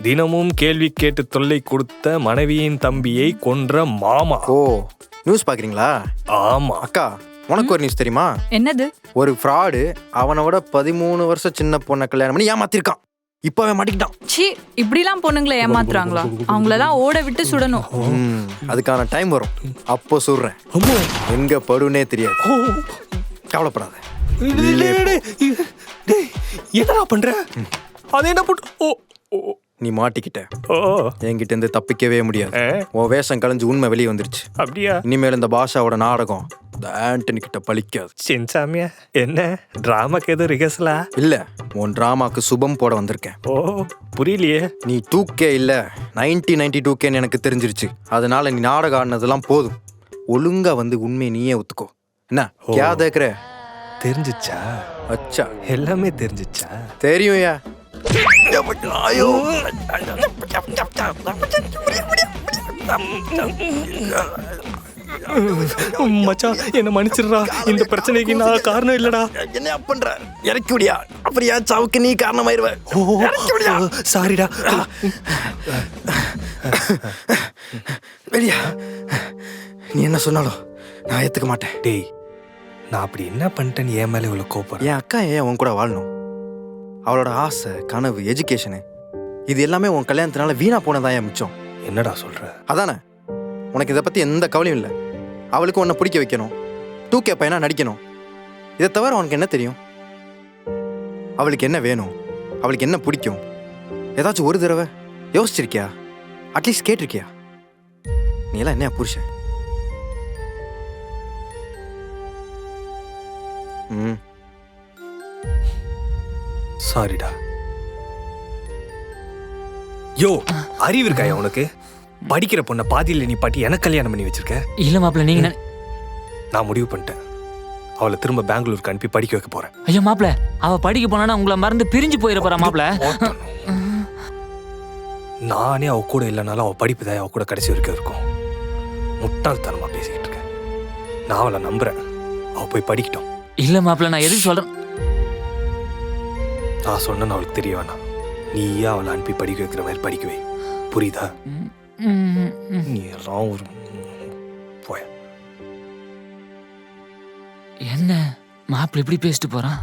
தினமும் கேள்வி கேட்டு தொல்லை கொடுத்த மனைவியின் தம்பியை கொன்ற மாமா. ஓ, நியூஸ் பாக்குறீங்களா? ஆமா அக்கா, உனக்கு ஒரு நியூஸ் தெரியுமா? என்னது? ஒரு ஃப்ராடு அவனோட 13 வருஷம் சின்ன பொண்ணை கல்யாணம் பண்ணி ஏமாத்திருக்கான். இப்ப அவன் மாட்டிக்கிட்டான். சி, இப்படிலாம் பொண்ணுங்களை ஏமாத்துறாங்களா? அவங்களெல்லாம் ஓட விட்டு சுடணும். அதுக்கான டைம் வரும், அப்போ சொல்றேன். எங்க படுனே தெரியாது, கவலைப்படாத. என்னடா பண்ற? அது என்ன போட்டு நீ மாட்டிக்கிட்ட, ஓ என்கிட்ட இருந்து தப்பிக்கவே முடியாது. உன் வேஷம் கலைஞ்சு உண்மை வெளியே வந்துருச்சு. அப்படியா? இனிமேல் இந்த பாஷாவோட நாடகம் இந்த ஆண்டனி கிட்ட பலிக்காது. சின்சாமியா, என்ன டிராமாக்கு எதுவும் ரிகர்சலா? இல்ல, உன் டிராமாக்கு சுபம் போட வந்திருக்கேன். ஓ புரியலையே. நீ 2K இல்ல 1992K எனக்கு தெரிஞ்சிருச்சு. அதனால நீ நாடகம் ஆடினதெல்லாம் போதும். ஒழுங்கா வந்து உண்மையை நீயே ஒத்துக்கோ. என்ன கியா தேக்குற? தெரிஞ்சிச்சா? அச்சா, எல்லாமே தெரிஞ்சிச்சா? தெரியும்யா. ஐயோ, மச்சான் என்ன மன்னிச்சிடுறா. இந்த பிரச்சனைக்கு நான் காரணம் இல்லடா. என்ன பண்ற? இறக்கி விடியா, அப்படியா சாவுக்கு நீ காரணமாயிருவ. சாரிடா. வெளியா, நீ என்ன சொன்னாலும் நான் ஏத்துக்க மாட்டேன். டேய், நான் அப்படி என்ன பண்ணிட்டேன்னு என் மேலே இவ்வளோ கோபம்? என் அக்கா ஏன் உன் கூட வாழணும்? அவளோட ஆசை, கனவு, எஜுகேஷனு இது எல்லாமே உன் கல்யாணத்தினால வீணா போனதான் ஏன் மிச்சம். என்னடா சொல்ற? அதானே, உனக்கு இதை பற்றி எந்த கவலையும் இல்லை. அவளுக்கு உன்னை பிடிக்க வைக்கணும், 2K பையனா நடிக்கணும். இதை தவிர உனக்கு என்ன தெரியும்? அவளுக்கு என்ன வேணும், அவளுக்கு என்ன பிடிக்கும், ஏதாச்சும் ஒரு தடவை யோசிச்சிருக்கியா? அட்லீஸ்ட் கேட்டிருக்கியா? நீ எல்லாம் என்ன புருஷன்? சாரிடா. யோ, அறிவு இருக்காயா உனக்கு? படிக்கிற பொண்ணை பாதியில் நீ பாட்டி எனக்கு கல்யாணம் பண்ணி வச்சிருக்க. இல்ல மாப்பிள்ள, நீங்க நான் முடிவு பண்ணிட்டேன். அவளை திரும்ப பெங்களூருக்கு அனுப்பி படிக்க வைக்க போறேன். ஐயோ மாப்பிள்ள, அவ படிக்க போனா உங்களை மறந்து பிரிஞ்சு போயிட போறா மாப்பிள்ள. நானே அவ கூட இல்லைனாலும் அவ படிப்பு தான் அவ கூட கடைசி வரைக்கும் இருக்கும். முட்டாள்தனமா பேசிக்கிட்டு இருக்கேன். நான் அவளை நம்புறேன். அவ போய் படிக்கட்டும். இல்ல மாப்பிள்ள, நான் எதுக்கு சொல்றேன்? நான் சொன்னேன்னு அவளுக்கு தெரிய வேணாம். நீயே அவளை அனுப்பி படிக்க வைக்கிற மாதிரி படிக்க வை. புரியுதா? நீ எல்லாம் ஒரு போய. என்ன மாப்பிள்ள இப்படி பேசிட்டு போறான்?